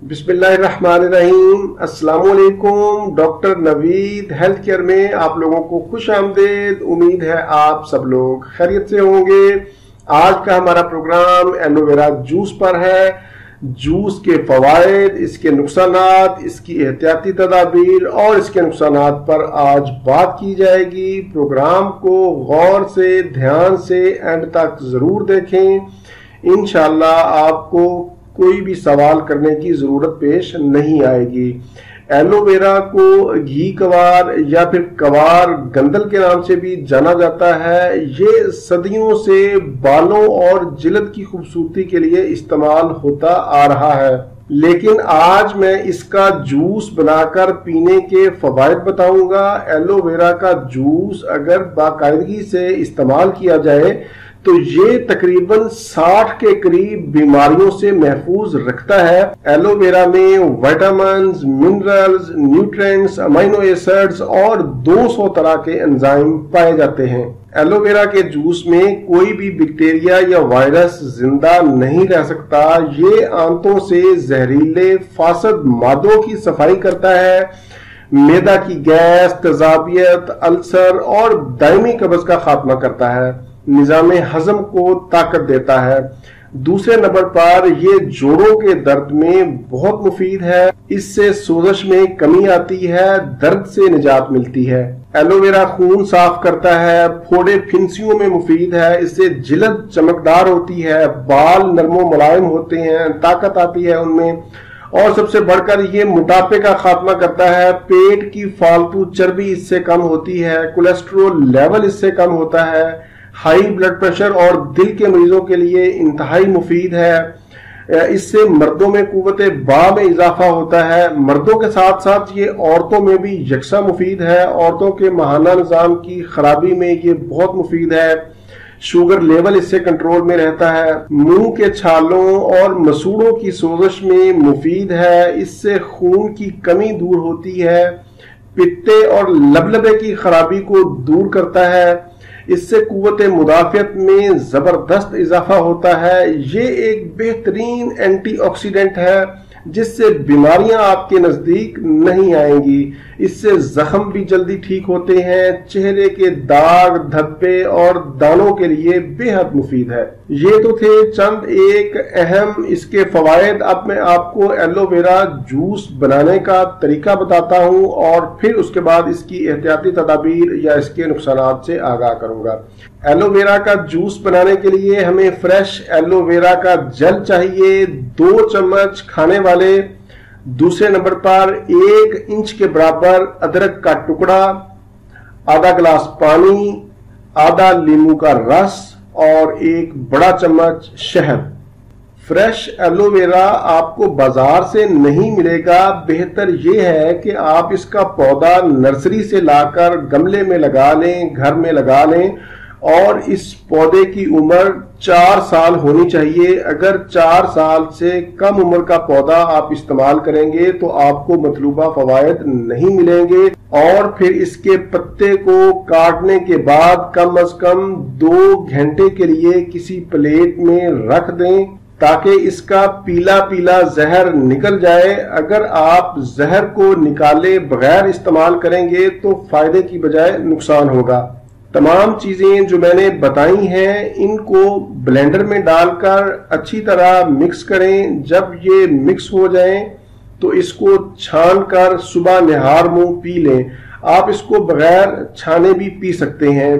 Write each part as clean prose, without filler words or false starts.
बिस्मिल्लाहिर्रहमानिर्रहीम। अस्सलाम वालेकुम। डॉक्टर नवीद हेल्थ केयर में आप लोगों को खुश आमदेद। उम्मीद है आप सब लोग खैरियत से होंगे। आज का हमारा प्रोग्राम एलोवेरा जूस पर है। जूस के फवायद, इसके नुकसानात, इसकी एहतियाती तदाबीर और इसके नुकसानात पर आज बात की जाएगी। प्रोग्राम को गौर से, ध्यान से एंड तक जरूर देखें। इंशाल्लाह आपको कोई भी सवाल करने की जरूरत पेश नहीं आएगी। एलोवेरा को घी कवार या फिर कवार गंदल के नाम से भी जाना जाता है। ये सदियों से बालों और जिल्द की खूबसूरती के लिए इस्तेमाल होता आ रहा है, लेकिन आज मैं इसका जूस बनाकर पीने के फवायद बताऊंगा। एलोवेरा का जूस अगर बाकायदगी से इस्तेमाल किया जाए तो ये तकरीबन 60 के करीब बीमारियों से महफूज रखता है। एलोवेरा में vitamins, minerals, nutrients, amino acids और 200 तरह के एंजाइम पाए जाते हैं। एलोवेरा के जूस में कोई भी बैक्टीरिया या वायरस जिंदा नहीं रह सकता। ये आंतों से जहरीले फासद मादों की सफाई करता है, मैदा की गैस, तेजाबियत, अल्सर और दायमी कब्ज का खात्मा करता है, निजाम हजम को ताकत देता है। दूसरे नंबर पर ये जोड़ों के दर्द में बहुत मुफीद है। इससे सोजश में कमी आती है, दर्द से निजात मिलती है। एलोवेरा खून साफ करता है, फोड़े फिंसियों में मुफीद है। इससे जिल्द चमकदार होती है, बाल नरमो मुलायम होते हैं, ताकत आती है उनमें। और सबसे बढ़कर ये मोटापे का खात्मा करता है। पेट की फालतू चर्बी इससे कम होती है, कोलेस्ट्रोल लेवल इससे कम होता है। हाई ब्लड प्रेशर और दिल के मरीजों के लिए इंतहाई मुफीद है। इससे मर्दों में कुव्वत बा में इजाफा होता है। मर्दों के साथ साथ ये औरतों में भी यकसा मुफीद है। औरतों के माहाना निजाम की खराबी में ये बहुत मुफीद है। शुगर लेवल इससे कंट्रोल में रहता है। मुंह के छालों और मसूड़ों की सोजश में मुफीद है। इससे खून की कमी दूर होती है। पित्ते और लबलबे की खराबी को दूर करता है। इससे कुव्वत मुदाफियत में जबरदस्त इजाफा होता है। ये एक बेहतरीन एंटीऑक्सीडेंट है जिससे बीमारियां आपके नजदीक नहीं आएंगी। इससे जख्म भी जल्दी ठीक होते हैं। चेहरे के दाग, धब्बे और दानों के लिए बेहद मुफीद है। ये तो थे चंद एक अहम इसके फवायद। अब मैं आपको एलोवेरा जूस बनाने का तरीका बताता हूं और फिर उसके बाद इसकी एहतियाती तदाबीर या इसके नुकसानात से आगाह करूंगा। एलोवेरा का जूस बनाने के लिए हमें फ्रेश एलोवेरा का जेल चाहिए, 2 चम्मच खाने वाले। दूसरे नंबर पर 1 इंच के बराबर अदरक का टुकड़ा, आधा गिलास पानी, आधा नींबू का रस और 1 बड़ा चम्मच शहद। फ्रेश एलोवेरा आपको बाजार से नहीं मिलेगा। बेहतर यह है कि आप इसका पौधा नर्सरी से लाकर गमले में लगा लें, घर में लगा लें। और इस पौधे की उम्र 4 साल होनी चाहिए। अगर 4 साल से कम उम्र का पौधा आप इस्तेमाल करेंगे तो आपको मतलूबा फवायद नहीं मिलेंगे। और फिर इसके पत्ते को काटने के बाद कम अज कम 2 घंटे के लिए किसी प्लेट में रख दें ताकि इसका पीला पीला जहर निकल जाए। अगर आप जहर को निकाले बगैर इस्तेमाल करेंगे तो फायदे की बजाय नुकसान होगा। तमाम चीजें जो मैंने बताई हैं इनको ब्लेंडर में डालकर अच्छी तरह मिक्स करें। जब ये मिक्स हो जाएं तो इसको छान कर सुबह निहार मुंह पी लें। आप इसको बगैर छाने भी पी सकते हैं।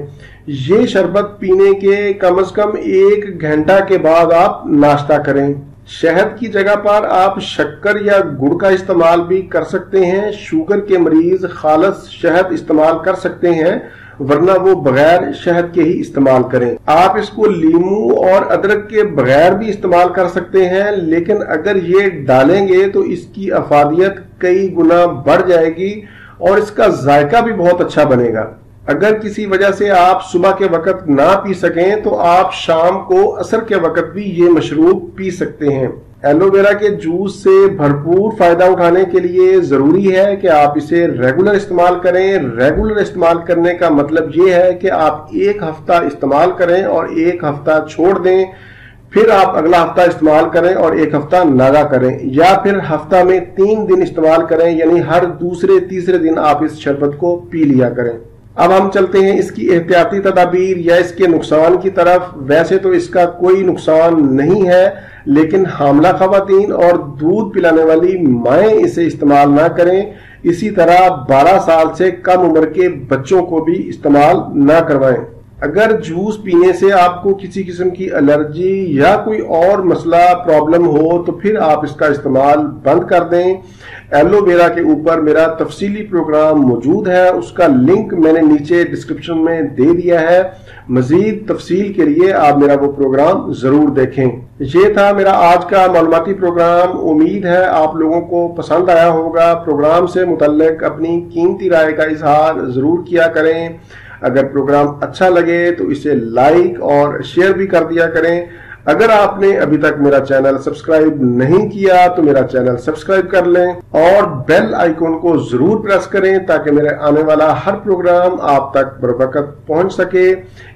ये शरबत पीने के कम से कम 1 घंटा के बाद आप नाश्ता करें। शहद की जगह पर आप शक्कर या गुड़ का इस्तेमाल भी कर सकते हैं। शुगर के मरीज खालस शहद इस्तेमाल कर सकते हैं, वरना वो बगैर शहद के ही इस्तेमाल करें। आप इसको लीमू और अदरक के बगैर भी इस्तेमाल कर सकते हैं, लेकिन अगर ये डालेंगे तो इसकी अफादियत कई गुना बढ़ जाएगी और इसका जायका भी बहुत अच्छा बनेगा। अगर किसी वजह से आप सुबह के वक्त ना पी सकें तो आप शाम को असर के वक्त भी ये मशरूब पी सकते हैं। एलोवेरा के जूस से भरपूर फायदा उठाने के लिए जरूरी है कि आप इसे रेगुलर इस्तेमाल करें। रेगुलर इस्तेमाल करने का मतलब ये है कि आप 1 हफ्ता इस्तेमाल करें और 1 हफ्ता छोड़ दें। फिर आप अगला हफ्ता इस्तेमाल करें और एक हफ्ता नागा करें, या फिर हफ्ता में 3 दिन इस्तेमाल करें, यानी हर दूसरे तीसरे दिन आप इस शरबत को पी लिया करें। अब हम चलते हैं इसकी एहतियाती तदाबीर या इसके नुकसान की तरफ। वैसे तो इसका कोई नुकसान नहीं है, लेकिन हामला खवातीन और दूध पिलाने वाली माएँ इसे इस्तेमाल ना करें। इसी तरह 12 साल से कम उम्र के बच्चों को भी इस्तेमाल ना करवाएं। अगर जूस पीने से आपको किसी किस्म की एलर्जी या कोई और मसला प्रॉब्लम हो तो फिर आप इसका इस्तेमाल बंद कर दें। एलोवेरा के ऊपर मेरा तफसीली प्रोग्राम मौजूद है, उसका लिंक मैंने नीचे डिस्क्रिप्शन में दे दिया है। मजीद तफसील के लिए आप मेरा वो प्रोग्राम जरूर देखें। ये था मेरा आज का मालूमाती प्रोग्राम। उम्मीद है आप लोगों को पसंद आया होगा। प्रोग्राम से मुतल्लिक अपनी कीमती राय का इजहार जरूर किया करें। अगर प्रोग्राम अच्छा लगे तो इसे लाइक और शेयर भी कर दिया करें। अगर आपने अभी तक मेरा चैनल सब्सक्राइब नहीं किया तो मेरा चैनल सब्सक्राइब कर लें और बेल आइकॉन को जरूर प्रेस करें ताकि मेरे आने वाला हर प्रोग्राम आप तक बरवकत पहुंच सके।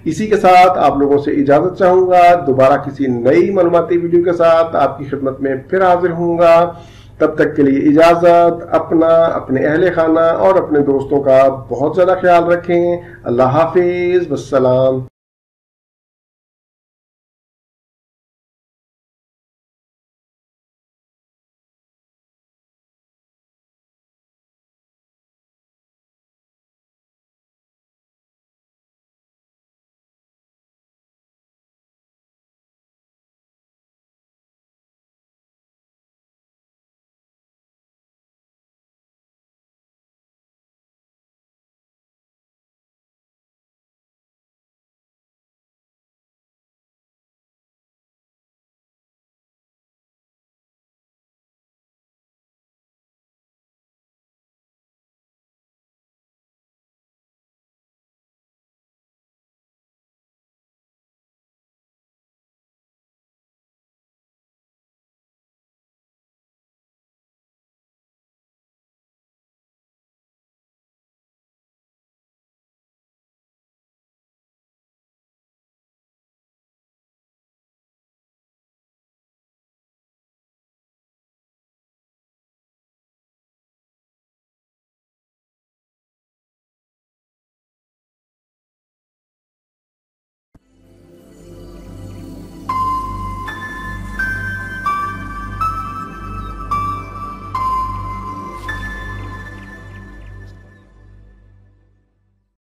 इसी के साथ आप लोगों से इजाजत चाहूंगा। दोबारा किसी नई मालूमाती वीडियो के साथ आपकी खिदमत में फिर हाजिर होऊंगा। तब तक के लिए इजाजत। अपना, अपने अहले खाना और अपने दोस्तों का बहुत ज्यादा ख्याल रखें। अल्लाह हाफिज, वस्सलाम।